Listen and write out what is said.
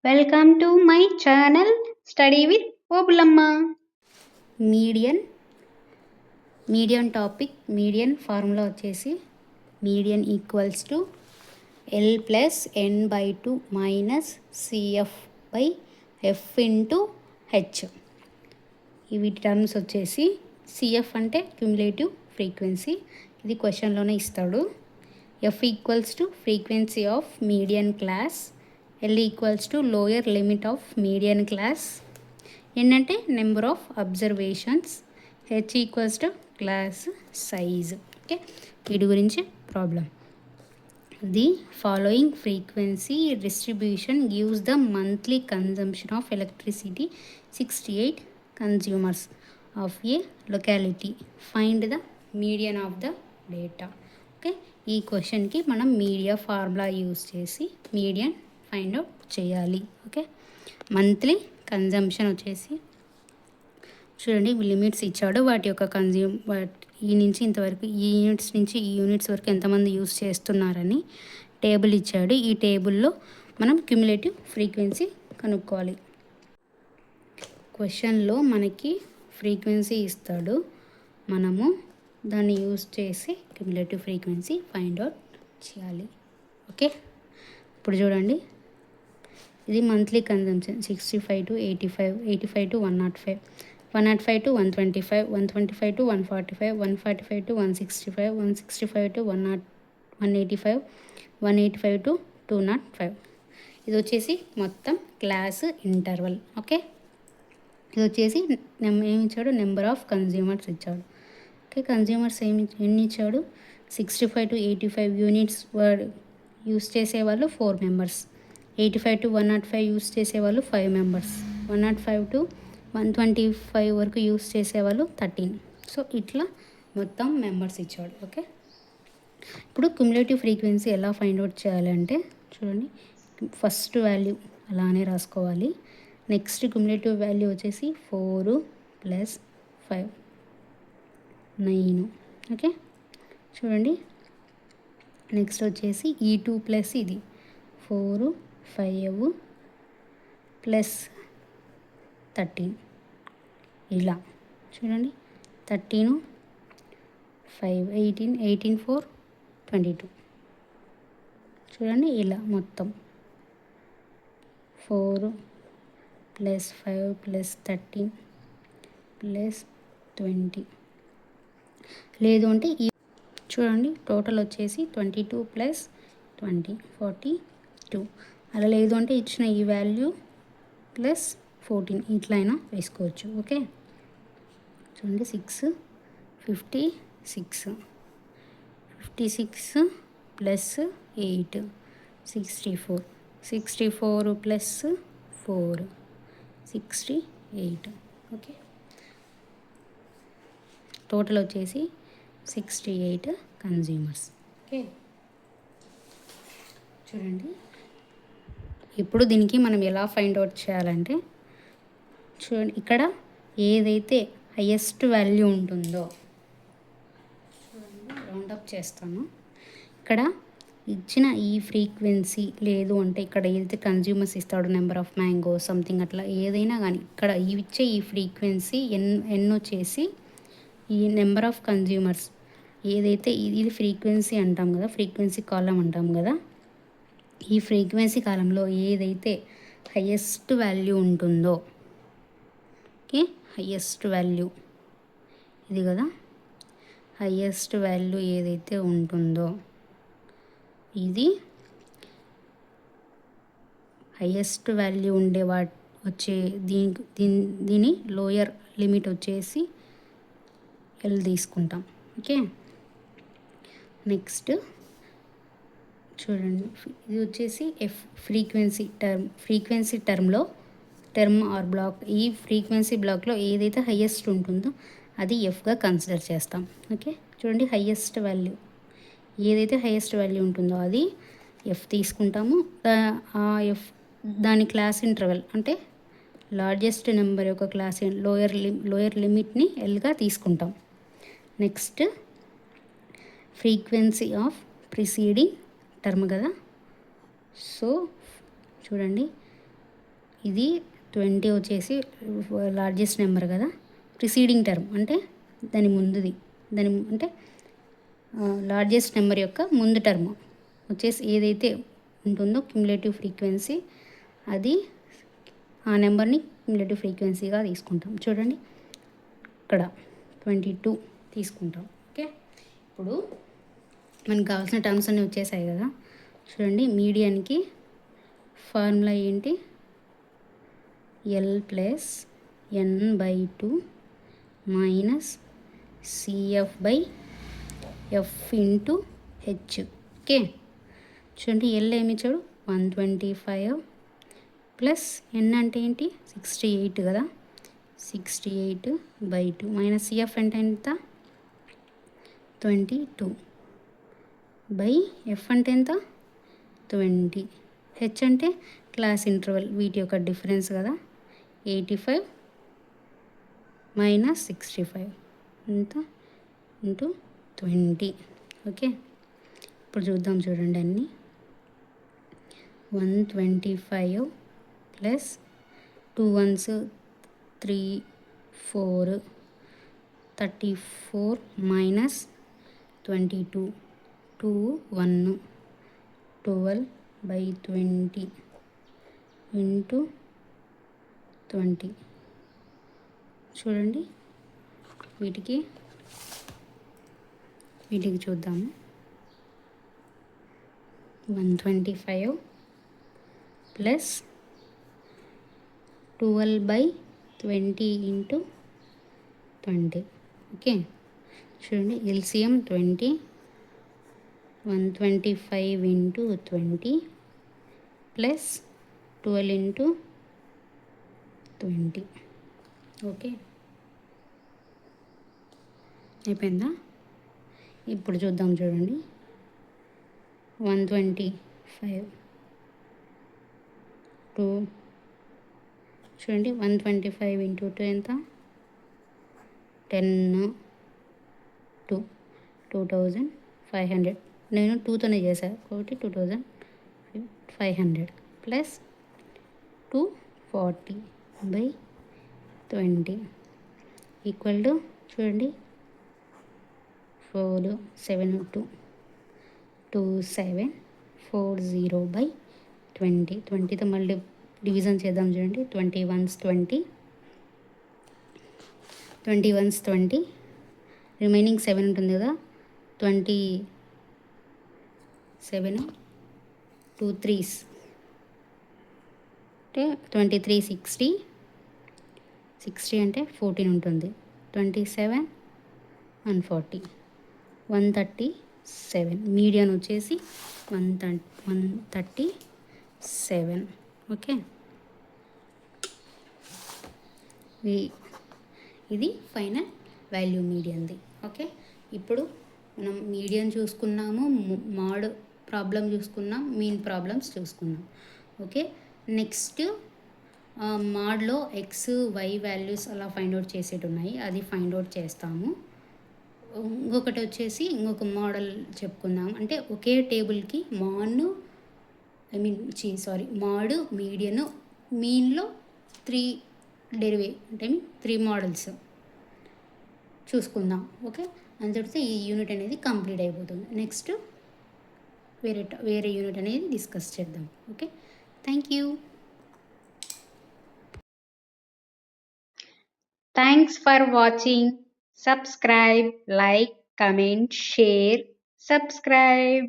Welcome to my channel study with Obulamma. Median topic. Median formula వచ్చేసి median equals to L plus N/2 minus CF/F into H. ఇవి terms వచ్చేసి CF అంటే cumulative frequency, ఇది క్వశ్చన్లోనే ఇస్తాడు. F equals to frequency of median class, L equals to lower limit of median class, N అంటే number of observations, H equals to class size. Okay, వీటి గురించి problem. The following frequency distribution gives the monthly consumption of electricity 68 consumers of A locality. Find the median of the data. Okay, ఈ క్వశ్చన్కి మనం media formula use చేసి median find out చేయాలి. Okay, monthly consumption వచ్చేసి చూడండి, limits ఇచ్చాడు, వాటి యొక్క ఈ నుంచి ఇంతవరకు ఈ యూనిట్స్ నుంచి ఈ యూనిట్స్ వరకు ఎంతమంది యూజ్ చేస్తున్నారని టేబుల్ ఇచ్చాడు. ఈ టేబుల్లో మనం క్యుములేటివ్ ఫ్రీక్వెన్సీ కనుక్కోవాలి. క్వశ్చన్లో మనకి ఫ్రీక్వెన్సీ ఇస్తాడు, మనము దాన్ని యూజ్ చేసి క్యుములేటివ్ ఫ్రీక్వెన్సీ ఫైండ్ అవుట్ చేయాలి. ఓకే, ఇప్పుడు చూడండి, ఇది monthly consumption 65 to 85, 85 to 105, 105 to 125, 125 to 145, 145 to 165, 165 to 185, 185 to 205. ఇది వచ్చేసి మొత్తం క్లాస్ ఇంటర్వల్. ఓకే, ఇది వచ్చేసి ఏమి ఇచ్చాడు, నెంబర్ ఆఫ్ కన్జ్యూమర్స్ ఇచ్చాడు. ఓకే, కన్జ్యూమర్స్ ఎన్ని ఇచ్చాడు, 65 to 85 యూనిట్స్ యూస్ చేసేవాళ్ళు 4 మెంబర్స్, 85 to 105 యూస్ చేసేవాళ్ళు 5 మెంబర్స్, 105 to 125 వరకు యూస్ చేసేవాళ్ళు 13. సో ఇట్లా మొత్తం మెంబర్స్ ఇచ్చాడు. ఓకే, ఇప్పుడు క్యుములేటివ్ ఫ్రీక్వెన్సీ ఎలా ఫైండ్ అవుట్ చేయాలంటే చూడండి, ఫస్ట్ వాల్యూ అలానే రాసుకోవాలి. నెక్స్ట్ క్యుములేటివ్ వాల్యూ వచ్చేసి 4 + 5 9. ఓకే, చూడండి, నెక్స్ట్ వచ్చేసి ఈ 2 ప్లస్ ఇది 4 5 + 13, ఇలా చూడండి, 13 5 18, 18 4 22. చూడండి, ఇలా మొత్తం 4 + 5 + 13 + 20. లేదు అంటే ఈ చూడండి, టోటల్ వచ్చేసి 22 + 20 42. అలా లేదు అంటే ఇచ్చిన ఈ వాల్యూ +14 ఇట్లా అయినా వేసుకోవచ్చు. ఓకే, చూడండి, 6 56 56 + 8 64 64 + 4 68. ఓకే, టోటల్ వచ్చేసి 68 కన్జ్యూమర్స్. ఓకే, చూడండి, ఇప్పుడు దీనికి మనం ఎలా ఫైండ్ అవుట్ చేయాలంటే చూడండి, ఇక్కడ ఏదైతే హైయెస్ట్ వాల్యూ ఉంటుందో చూడండి, రౌండప్ చేస్తాను. ఇక్కడ ఇచ్చిన ఈ ఫ్రీక్వెన్సీ లేదు అంటే ఇక్కడ ఏదైతే కన్జ్యూమర్స్ ఇస్తాడో నెంబర్ ఆఫ్ మ్యాంగో సంథింగ్ అట్లా ఏదైనా కానీ ఇక్కడ ఇచ్చే ఈ ఫ్రీక్వెన్సీ ఎన్ వచ్చేసి ఈ నెంబర్ ఆఫ్ కన్జ్యూమర్స్ ఏదైతే ఇది ఫ్రీక్వెన్సీ అంటాం కదా, ఫ్రీక్వెన్సీ కాలం అంటాం కదా, ఈ ఫ్రీక్వెన్సీ కాలంలో ఏదైతే హైయెస్ట్ వాల్యూ ఉంటుందో, ఓకే, హైయెస్ట్ వాల్యూ ఇది కదా, హైయెస్ట్ వాల్యూ ఏదైతే ఉంటుందో ఇది హైయెస్ట్ వాల్యూ ఉండే వచ్చే దీని లోయర్ లిమిట్ వచ్చేసి L తీసుకుంటాం. ఓకే, నెక్స్ట్ చూడండి, ఇది వచ్చేసి ఫ్రీక్వెన్సీ టర్మ్ ఆర్ బ్లాక్, ఈ ఫ్రీక్వెన్సీ బ్లాక్లో ఏదైతే హైయెస్ట్ ఉంటుందో అది ఎఫ్గా కన్సిడర్ చేస్తాం. ఓకే, చూడండి, హైయెస్ట్ వాల్యూ ఏదైతే హైయెస్ట్ వాల్యూ ఉంటుందో అది ఎఫ్ తీసుకుంటాము. ఆ ఎఫ్ దాని క్లాస్ ఇంటర్వెల్ అంటే లార్జెస్ట్ నెంబర్ యొక్క క్లాస్ లోయర్ లిమిట్ని ఎల్గా తీసుకుంటాం. Next frequency of preceding term కదా, సో చూడండి, ఇది 20 వచ్చేసి లార్జెస్ట్ నెంబర్ కదా, ప్రిసీడింగ్ టర్మ్ అంటే దాని ముందుది, దాని అంటే లార్జెస్ట్ నెంబర్ యొక్క ముందు టర్మ్ వచ్చేసి ఏదైతే ఉంటుందో క్యుములేటివ్ ఫ్రీక్వెన్సీ, అది ఆ నెంబర్ని క్యుములేటివ్ ఫ్రీక్వెన్సీగా తీసుకుంటాం. చూడండి ఇక్కడ 22 తీసుకుంటాం. ఓకే, ఇప్పుడు మనకు కావాల్సిన టర్మ్స్ అన్నీ వచ్చేసాయి కదా. చూడండి మీడియన్కి ఫార్ములా ఏంటి, L+n/2 minus CF/F into H. Okay, చూడండి ఎల్ ఏమి ఇచ్చాడు 125 ప్లస్ ఎన్ అంటే ఏంటి 68 కదా, 68/2 మైనస్ సిఎఫ్ అంటే ఎంత 22 బై ఎఫ్ అంటే ఎంత 20, హెచ్ అంటే క్లాస్ ఇంటర్వల్ వీటి యొక్క డిఫరెన్స్ కదా, 85 మైనస్ 65 ఎంత ఇంటూ 20. ఓకే, ఇప్పుడు చూద్దాం. చూడండి అన్నీ 125 ప్లస్ 2 1s 3 4 34 మైనస్ 22 2 1 12/20 ఇంటూ 20. చూడండి వీటికి చూద్దాము. 125 ప్లస్ 12/20 ఇంటూ 20. ఓకే, చూడండి LCM 20, 125 into 20 plus 12 into 20. Okay, అయిపోయిందా? ఇప్పుడు చూద్దాం. చూడండి 125 2, చూడండి 125 ఇంటూ 2 ఎంత 10 2 2500. నేను 2తోనే చేశాను కాబట్టి 2500 ప్లస్ 240/20 ఈక్వల్ టు చూడండి 4 7 2 2740/20. 20తో మళ్ళీ డివిజన్ చేద్దాం. చూడండి 20 1s 20, 20 1s 20, రిమైనింగ్ 7 ఉంటుంది కదా, 27 2 3s అంటే 23 60 60 అంటే 14 ఉంటుంది, 27 and 40 137. మీడియన్ వచ్చేసి 137. ఓకే, ఇది ఫైనల్ వాల్యూ మీడియన్ది. ఓకే, ఇప్పుడు మనం మీడియన్ చూసుకున్నాము, మోడ్ ప్రాబ్లం చూసుకున్నాం, మీన్ ప్రాబ్లమ్స్ చూసుకున్నాం. ఓకే, నెక్స్ట్ మోడ్లో ఎక్స్ వై వాల్యూస్ అలా ఫైండ్ అవుట్ చేసేటి ఉన్నాయి, అది ఫైండ్ అవుట్ చేస్తాము. ఇంకొకటి వచ్చేసి ఇంకొక మోడల్ చెప్పుకుందాం. అంటే ఒకే టేబుల్కి మాడ్ మీడియన్ మీన్లో 3 అంటే 3 మోడల్స్ చూసుకుందాం. ఓకే, అంతటితో ఈ యూనిట్ అనేది కంప్లీట్ అయిపోతుంది. నెక్స్ట్ వేరే యూనిట్ అనేది డిస్కస్ చేద్దాం. Okay, thank you. Thanks for watching. Subscribe, like, comment, share, subscribe.